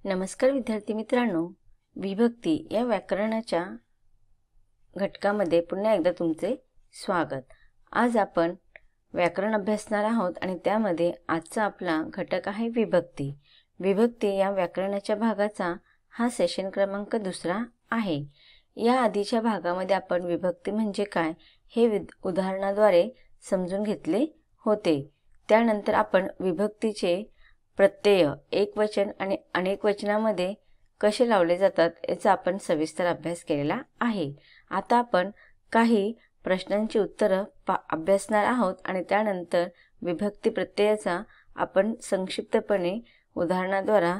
नमस्कार विद्यार्थी मित्रांनो, विभक्ती या व्याकरणाच्या घटकामध्ये पुन्हा एकदा तुमचे स्वागत। आज आपण व्याकरण अभ्यासणार आहोत आणि त्यामध्ये आजचा आपला घटक आहे विभक्ती। विभक्ती या व्याकरणाच्या भागाचा हा सेशन क्रमांक 2 आहे। या आधीच्या भागामध्ये आपण विभक्ती म्हणजे काय हे उदाहरणाद्वारे समजून घेतले होते। त्यानंतर आपण विभक्तीचे प्रत्यय एकवचन आणि अनेक वचनामध्ये कसे लावले जातात याचा आपण सविस्तर अभ्यास केलेला आहे। आता आपण काही प्रश्नांची उत्तरे अभ्यासणार आहोत आणि त्यानंतर विभक्ती प्रत्ययाचा आपण संक्षिप्तपणे उदाहरणाद्वारे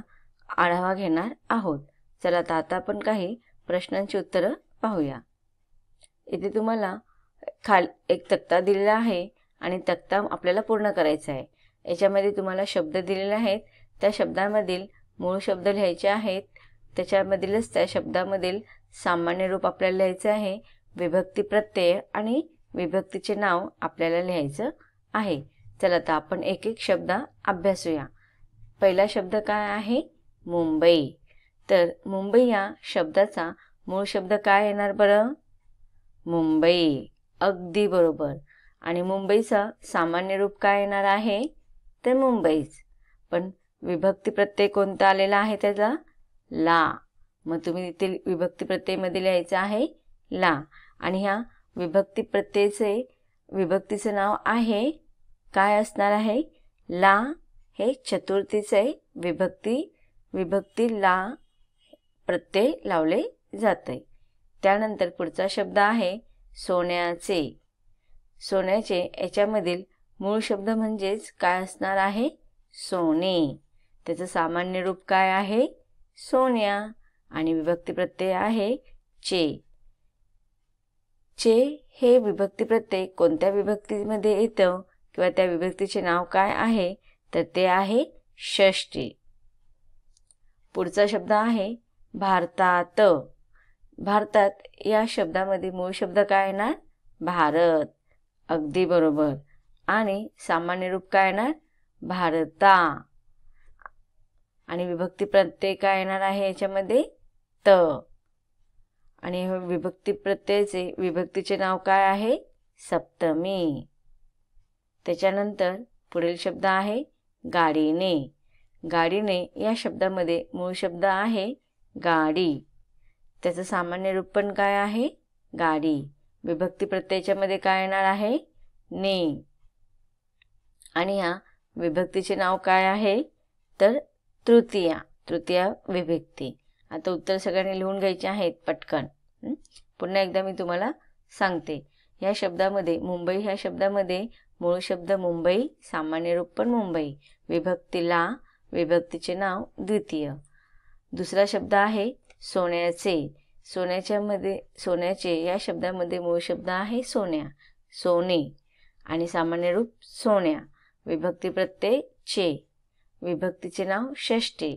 आढावा घेणार आहोत। चला आता आपण काही प्रश्नांची उत्तरे पाहूया। इथे तुम्हाला एक तक्ता दिलेला आहे आणि तक्ता आपल्याला पूर्ण करायचा आहे। याच्यामध्ये तुम्हाला शब्द दिलेले आहेत, त्या शब्दांमधील मूळ शब्द लिहायचे आहेत, त्याच्यामधीलच त्या शब्दामधील सामान्य रूप आपल्याला लिहायचे आहे, विभक्ती प्रत्यय आणि विभक्तीचे नाव आपल्याला लिहायचं आहे। चला आता आपण एक एक शब्द अभ्यासूया। पहिला शब्द काय आहे? मुंबई। तर मुंबई या शब्दाचा मूळ शब्द काय येणार बरं? मुंबई। अगदी बरोबर। आणि मुंबईचा सामान्य रूप काय येणार आहे? तर मुंबईच। पण विभक्ती प्रत्यय कोणता आलेला आहे त्याचा? ला। मग तुम्ही इथे विभक्ती प्रत्यय मध्ये लिहायचं आहे ला। आणि ह्या विभक्ती प्रत्ययाचे विभक्तीचे नाव आहे काय असणार आहे? ला हे चतुर्थीचे विभक्ती ला प्रत्यय लावले जाते। त्यानंतर पुढचा शब्द आहे सोन्याचे। सोन्याचे याच्यामधील मूळ शब्द म्हणजेच काय असणार आहे? सोने। त्याचं सामान्य रूप काय आहे? सोन्या। आणि विभक्ती प्रत्यय आहे चे। चे हे विभक्ती प्रत्यय कोणत्या विभक्तीमध्ये येतं किंवा त्या विभक्तीचे नाव काय आहे? तर ते आहे षष्ठी। पुढचा शब्द आहे भारतात। भारतात या शब्दामध्ये मूळ शब्द काय येणार? भारत। अगदी बरोबर। आणि सामान्य रूप काय येणार? भारता। आणि विभक्ती प्रत्यय काय येणार आहे याच्यामध्ये? त। आणि विभक्ती प्रत्ययाचे विभक्तीचे नाव काय आहे? सप्तमी। त्याच्यानंतर पुढील शब्द आहे गाडीने। गाडीने या शब्दामध्ये मूळ शब्द आहे गाडी। त्याचं सामान्य रूप पण काय आहे? गाडी। विभक्ती प्रत्ययाच्या मध्ये काय येणार आहे? ने। आणि ह्या विभक्तीचे नाव काय आहे? तर तृतीया विभक्ती। आता उत्तर सगळ्यांनी लिहून घ्यायचे आहेत पटकन। पुन्हा एकदा मी तुम्हाला सांगते। या शब्दामध्ये मुंबई ह्या शब्दामध्ये मूळ शब्द मुंबई, सामान्य रूप पण मुंबई, विभक्तीला, विभक्तीचे नाव द्वितीय। दुसरा शब्द आहे सोन्याचे। सोन्याचे या शब्दामध्ये मूळ शब्द आहे सोन्या, सोने। आणि सामान्य रूप सोन्या, विभक्ती प्रत्यय चे, विभक्तीचे नाव षष्ठी।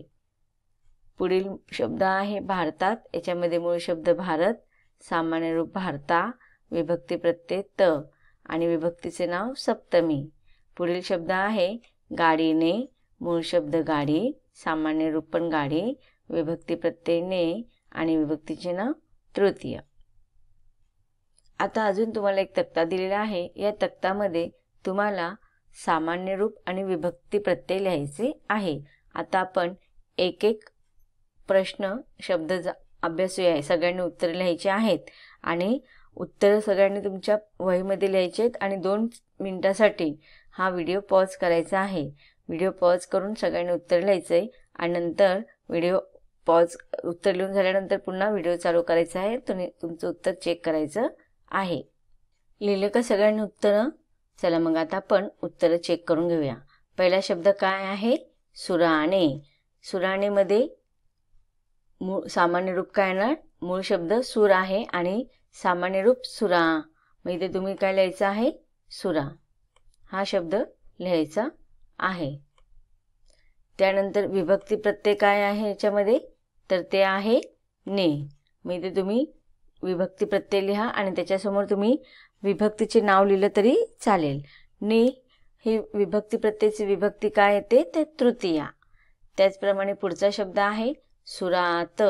पुढील शब्द आहे भारतात। याच्यामध्ये मूळ शब्द भारत, सामान्य रूप भारता, विभक्ती प्रत्यय त आणि विभक्तीचे नाव सप्तमी। पुढील शब्द आहे गाडीने। मूळ शब्द गाडी, सामान्य रूप पण गाडी, विभक्ती प्रत्यय ने आणि विभक्तीचे नाव तृतीय। आता अजून तुम्हाला एक तक्ता दिलेला आहे। या तक्त्यामध्ये तुम्हाला सामान्य रूप आणि विभक्ती प्रत्यय लिहायचे आहे। आता आपण एक एक प्रश्न शब्द अभ्यासूया। सगळ्यांनी उत्तर लिहायचे आहेत आणि उत्तर सगळ्यांनी तुमच्या वहीमध्ये लिहायचे आहेत आणि 2 मिनिटासाठी हा व्हिडिओ पॉज करायचा आहे। व्हिडिओ पॉज करून सगळ्यांनी उत्तर लिहायचे आणि नंतर उत्तर लिहून झाल्यानंतर पुन्हा व्हिडिओ चालू करायचा आहे। तुमचं उत्तर चेक करायचं आहे। लिहिले का सगळ्यांनी उत्तर? चला मग आता आपण उत्तर चेक करून घेऊया। पहिला शब्द काय आहे? सुराणे। सुराणे मध्ये सामान्य रूप काय येणार? मूळ शब्द सूर आहे आणि सामान्य रूप सुरा। मग इथे तुम्ही काय लिहायचं आहे? सुरा हा शब्द लिहायचा आहे। त्यानंतर विभक्ती प्रत्यय काय आहे याच्यामध्ये? तर ते आहे ने। मग इथे तुम्ही विभक्ती प्रत्यय लिहा आणि त्याच्यासमोर तुम्ही विभक्तीचे नाव लिहिलं तरी चालेल। ने ही विभक्ती प्रत्ययाची विभक्ती काय येते? ते तृतीया। त्याचप्रमाणे पुढचा शब्द आहे सुरात.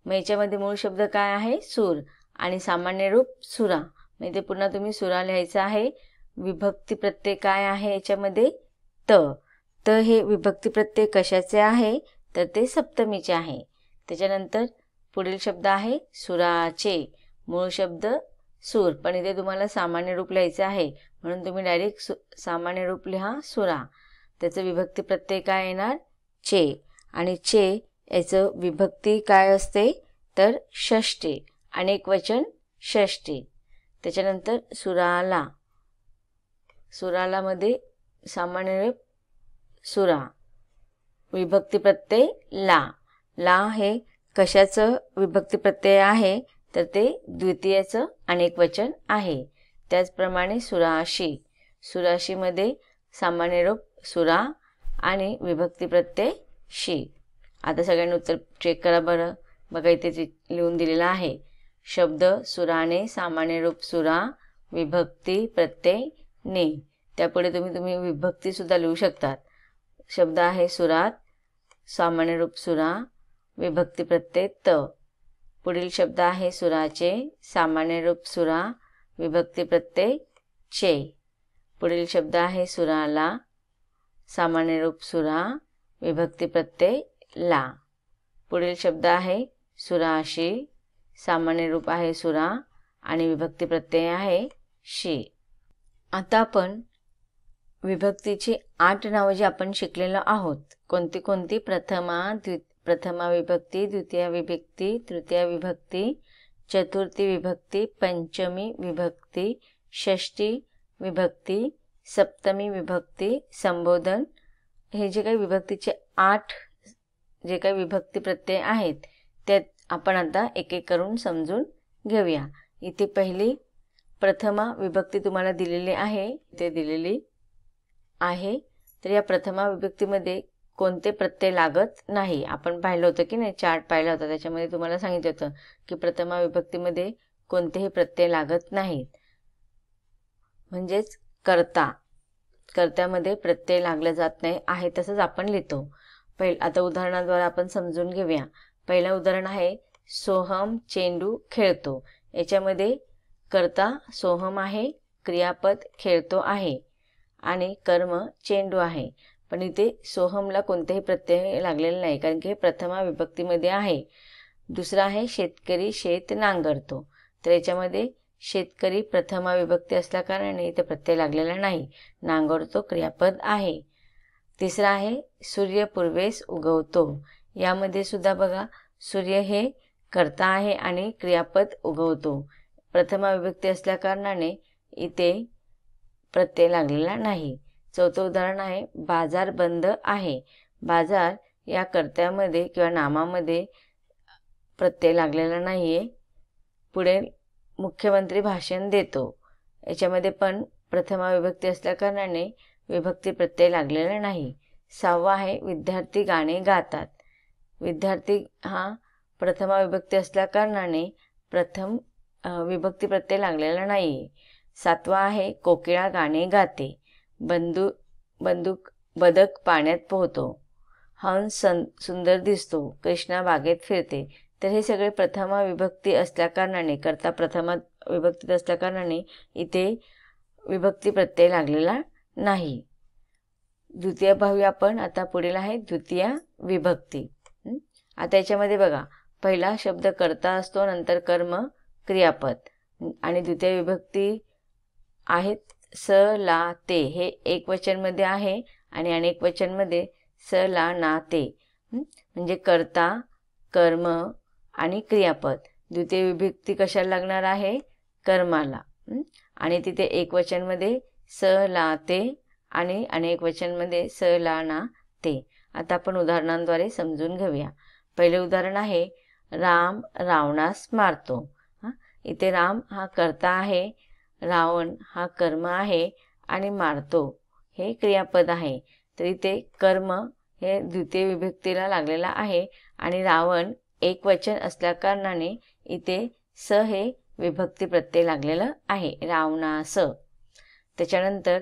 मग याच्यामध्ये मूळ शब्द काय आहे? सूर आणि सामान्य रूप सुरा. मग इथे पुन्हा तुम्ही सुरा लिहायचा आहे. विभक्ती प्रत्यय काय आहे याच्यामध्ये? त. त हे विभक्ती प्रत्यय कशाचे आहे? तर ते सप्तमीचे आहे. त्याच्यानंतर पुढील शब्द आहे सुराचे. मूळ शब्द सूर, पण इथे तुम्हाला सामान्य रूप लिहायचे आहे म्हणून तुम्ही डायरेक्ट सामान्य रूप लिहा सुरा. त्याचं विभक्ती प्रत्यय काय येणार? चे. आणि चे याचं विभक्ती काय असते? तर षष्ठी, अनेक वचन षष्ठी. त्याच्यानंतर सुराला. सुराला मध्ये सामान्य रूप सुरा, विभक्ती प्रत्यय ला. ला हे कशाचं विभक्ती प्रत्यय आहे? तर ते द्वितीयाचं अनेक वचन आहे. त्याचप्रमाणे सुराशी. सुराशीमध्ये सामान्य रूप सुरा आणि विभक्ती प्रत्यय शी. आता सगळ्यांनी उत्तर चेक करा बरं. बघा इथे लिहून दिलेलं आहे. शब्द सुराने, सामान्य रूप सुरा, विभक्ती प्रत्यय ने. त्यापुढे तुम्ही विभक्ती सुद्धा लिहू शकतात. शब्द आहे सुरात, सामान्य रूप सुरा, विभक्ती प्रत्यय त. पुढील शब्द आहे सुराचे, सामान्य रूप सुरा, विभक्ती प्रत्यय चे. पुढील शब्द आहे सुराला, सामान्य रूप सुरा, विभक्ती प्रत्यय ला. पुढील शब्द आहे सुराशी, सामान्य रूप आहे सुरा आणि विभक्ती प्रत्यय आहे शी. आता आपण विभक्तीची 8 नावं जी आपण शिकलेलो आहोत. कोणती कोणती? प्रथमा विभक्ती, द्वितीय विभक्ती, तृतीय विभक्ती, चतुर्थी विभक्ती, पंचमी विभक्ती, षष्ठी विभक्ती, सप्तमी विभक्ती, संबोधन. हे जे काही विभक्तीचे 8 जे काही विभक्ती प्रत्यय आहेत ते आपण आता एक एक करून समजून घेऊया. इथे पहिली प्रथमा विभक्ती तुम्हाला दिलेली आहे, इथे दिलेली आहे. तर या प्रथमा विभक्तीमध्ये कोणते प्रत्यय लागत नाही. आपण पाहिलं होतं की नाही, चार्ट पाहिला होता, त्याच्यामध्ये तुम्हाला सांगितलं होतं की प्रथमा विभक्तीमध्ये कोणतेही प्रत्यय लागत नाहीत. म्हणजेच कर्त्यामध्ये प्रत्यय लागला जात नाही आहे तसंच आपण लिहितो. आता उदाहरणाद्वारे आपण समजून घेऊया. पहिलं उदाहरण आहे सोहम चेंडू खेळतो. याच्यामध्ये कर्ता सोहम आहे, क्रियापद खेळतो आहे आणि कर्म चेंडू आहे. पण इथे सोहमला कोणतेही प्रत्यय लागलेले नाही कारण की हे प्रथमा विभक्तीमध्ये आहे. दुसरा आहे शेतकरी शेत नांगरतो. तर याच्यामध्ये शेतकरी प्रथमा विभक्ती असल्या कारणाने इथे प्रत्यय लागलेला नाही, नांगरतो क्रियापद आहे. तिसरा आहे सूर्य पूर्वेस उगवतो. यामध्ये सुद्धा बघा सूर्य हे कर्ता आहे आणि क्रियापद उगवतो. प्रथमा विभक्ती असल्या कारणाने इथे प्रत्यय लागलेला नाही. चौथं उदाहरण आहे बाजार बंद आहे. बाजार या कर्त्यामध्ये किंवा नामामध्ये प्रत्यय लागलेला नाहीये. पुढे मुख्यमंत्री भाषण देतो. याच्यामध्ये पण प्रथमा विभक्ती असल्या कारणाने विभक्ती प्रत्यय लागलेला नाही. सहावा आहे विद्यार्थी गाणे गातात. विद्यार्थी हा प्रथमा विभक्ती असल्या कारणाने प्रथम विभक्ती प्रत्यय लागलेला नाही. सातवा आहे कोकिळा गाणे गाते. बदक पाण्यात पोहतो. हंस सुंदर दिसतो. कृष्णा बागेत फिरते. तर हे सगळे प्रथमा विभक्ती असल्या कारणाने, कर्ता प्रथमा विभक्तीत असल्या कारणाने इथे विभक्ती प्रत्यय लागलेला नाही. द्वितीय पाहूया आपण. आता पुढील आहे द्वितीय विभक्ती. आता याच्यामध्ये बघा पहिला शब्द कर्ता असतो, नंतर कर्म क्रियापद. आणि द्वितीय विभक्ती आहेत स ला ते. हे एक वचनमध्ये आहे आणि अनेक वचनमध्ये स ला ना ते. म्हणजे कर्ता, कर्म आणि क्रियापद. द्वितीय विभक्ती कशाला लागणार आहे? कर्माला. आणि तिथे एक वचनमध्ये स ला ते आणि अनेक वचनमध्ये स ला ना ते. आता आपण उदाहरणांद्वारे समजून घेऊया. पहिले उदाहरण आहे राम रावणास मारतो. इथे राम हा कर्ता आहे, रावण हा कर्म आहे आणि मारतो हे क्रियापद आहे. तर इथे कर्म हे द्वितीय विभक्तीला लागलेला आहे आणि रावण एक वचन असल्या कारणाने इथे स हे विभक्ती प्रत्यय लागलेलं आहे, रावणास. त्याच्यानंतर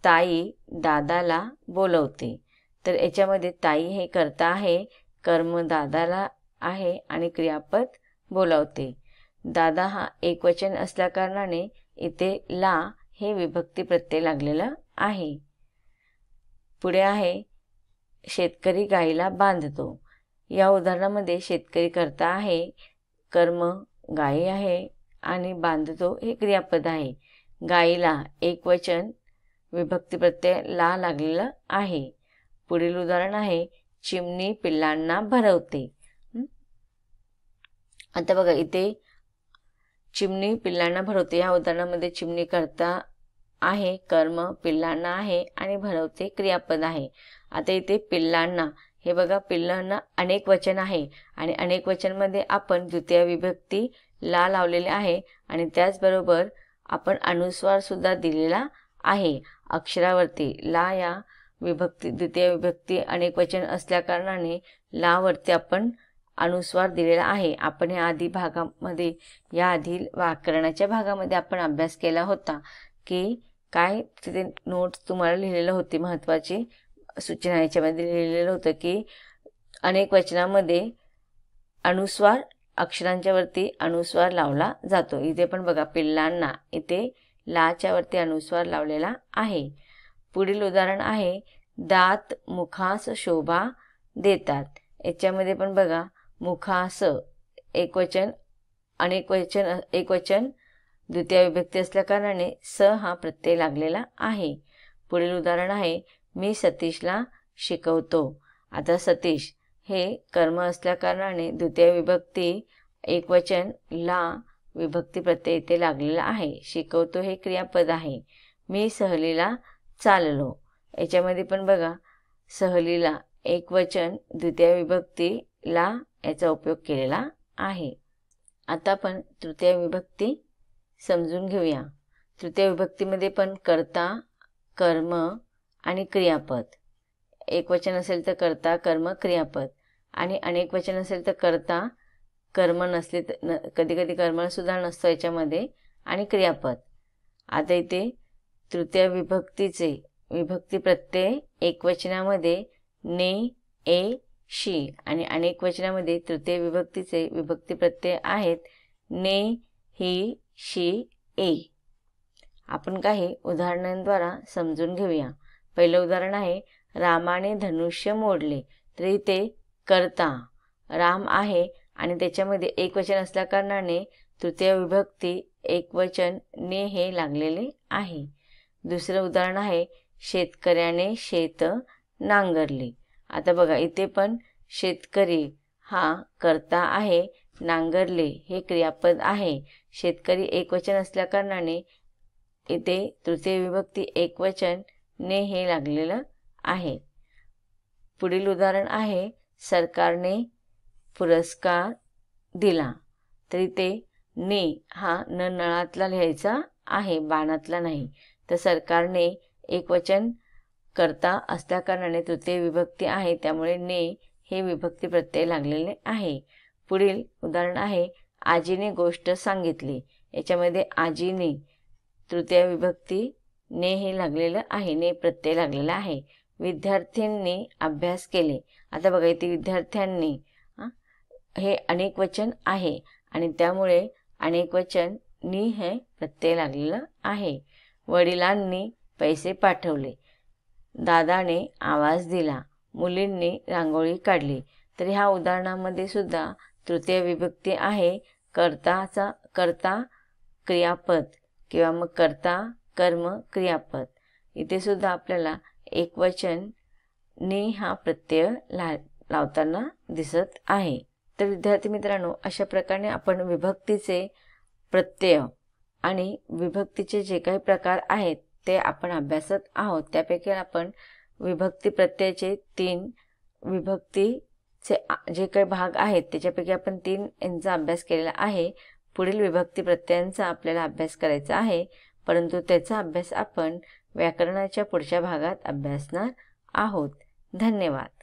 ताई दादाला बोलवते. तर याच्यामध्ये ताई हे कर्ता आहे, कर्म दादाला आहे आणि क्रियापद बोलावते. दादा हा एकवचन असल्या कारणाने इथे ला हे विभक्ती प्रत्यय लागलेला आहे. पुढे आहे शेतकरी गाईला बांधतो. या उदाहरणामध्ये शेतकरी कर्ता आहे, कर्म गाई आहे आणि बांधतो हे क्रियापद आहे. गाईला एकवचन विभक्ती प्रत्यय ला लागलेला आहे. पुढील उदाहरण आहे चिमणी पिल्लांना भरवते. आता बघा इथे चिमणी पिल्लांना भरवते या उदाहरणामध्ये चिमणी कर्ता आहे, कर्म पिल्लांना आहे आणि भरवते क्रियापद आहे. आता इथे पिल्लांना हे बघा, पिल्लांना अनेक वचन आहे आणि अनेक वचनमध्ये आपण द्वितीय विभक्ती ला लावलेले आहे आणि त्याचबरोबर आपण अनुस्वार सुद्धा दिलेला आहे. अक्षरावरती ला या विभक्ती द्वितीय विभक्ती अनेक वचन असल्या कारणाने ला वरती आपण अनुस्वार दिलेला आहे. आपण या आधी व्याकरणाच्या भागामध्ये आपण अभ्यास केला होता की काय तिथे नोट्स तुम्हाला लिहिलेलं होते, महत्त्वाची सूचना याच्यामध्ये लिहिलेलं होतं की अनेक वचनामध्ये अनुस्वार अक्षरांच्या वरती अनुस्वार लावला जातो. इथे पण बघा पिल्लांना इथे लाच्या वरती अनुस्वार लावलेला आहे. पुढील उदाहरण आहे दात मुखास शोभा देतात. याच्यामध्ये पण बघा मुखास एकवचन अनेक वचन एकवचन द्वितीय विभक्ती असल्या कारणाने स हा प्रत्यय लागलेला आहे. पुढील उदाहरण आहे मी सतीशला शिकवतो. आता सतीश हे कर्म असल्या कारणाने द्वितीय विभक्ती एकवचन ला विभक्ती प्रत्यय इथे लागलेला आहे. शिकवतो हे क्रियापद आहे. मी सहलीला चाललो. याच्यामध्ये पण बघा सहलीला एकवचन द्वितीय विभक्ती ला याचा उपयोग केलेला आहे. आता आपण तृतीय विभक्ती समजून घेऊया. तृतीय विभक्तीमध्ये पण कर्ता, कर्म आणि क्रियापद. एकवचन असेल तर कर्ता, कर्म, क्रियापद आणि अनेक वचन असेल तर कर्ता, कर्म नसले तर कधी कधी कर्म सुद्धा नसतं याच्यामध्ये आणि क्रियापद. आता इथे तृतीय विभक्तीचे विभक्ती प्रत्यय एकवचनामध्ये ने, ए, शी आणि अनेक वचनामध्ये तृतीय विभक्तीचे विभक्ती प्रत्यय आहेत ने, ही, शी, ए. आपण काही उदाहरणांद्वारे समजून घेऊया. पहिलं उदाहरण आहे रामाने धनुष्य मोडले. तर इथे कर्ता राम आहे आणि त्याच्यामध्ये एकवचन असल्या कारणाने तृतीय विभक्ती एकवचन ने हे लागलेले आहे. दुसरं उदाहरण आहे शेतकऱ्याने शेत नांगरले. आता बघा इथे पण शेतकरी हा कर्ता आहे, नांगरले हे क्रियापद आहे. शेतकरी एकवचन असल्या कारणाने इथे तृतीय विभक्ती एकवचन ने हे लागलेलं आहे. पुढील उदाहरण आहे सरकारने पुरस्कार दिला. तर इथे ने हा न नळातला लिहायचा आहे, बाणातला नाही. तर सरकारने एकवचन कर्ता असल्या कारणाने तृतीय विभक्ती आहे, त्यामुळे ने हे विभक्ती प्रत्यय लागलेले आहे. पुढील उदाहरण आहे आजीने गोष्ट सांगितली. याच्यामध्ये आजीने तृतीय विभक्ती ने हे लागलेलं आहे, ने प्रत्यय लागलेला आहे. विद्यार्थ्यांनी अभ्यास केले. आता बघा इथे विद्यार्थ्यांनी हे अनेक वचन आहे आणि त्यामुळे अनेक वचन नी हे प्रत्यय लागलेलं आहे. वडिलांनी पैसे पाठवले. दादाने आवाज दिला. मुलींनी रांगोळी काढली. तर ह्या उदाहरणामध्ये सुद्धा तृतीय विभक्ती आहे. कर्ता क्रियापद किंवा मग कर्ता कर्म क्रियापद. इथे सुद्धा आपल्याला एकवचन ने हा प्रत्यय लावताना दिसत आहे. तर विद्यार्थी मित्रांनो, अशा प्रकारे आपण विभक्तीचे प्रत्यय आणि विभक्तीचे जे काही प्रकार आहेत ते आपण अभ्यासत आहोत. त्यापैकी आपण विभक्ती प्रत्ययाचे 3 विभक्तीचे जे काही भाग आहेत त्याच्यापैकी आपण 3 यांचा अभ्यास केलेला आहे. पुढील विभक्ती प्रत्ययांचा आपल्याला अभ्यास करायचा आहे, परंतु त्याचा अभ्यास आपण व्याकरणाच्या पुढच्या भागात अभ्यासणार आहोत. धन्यवाद.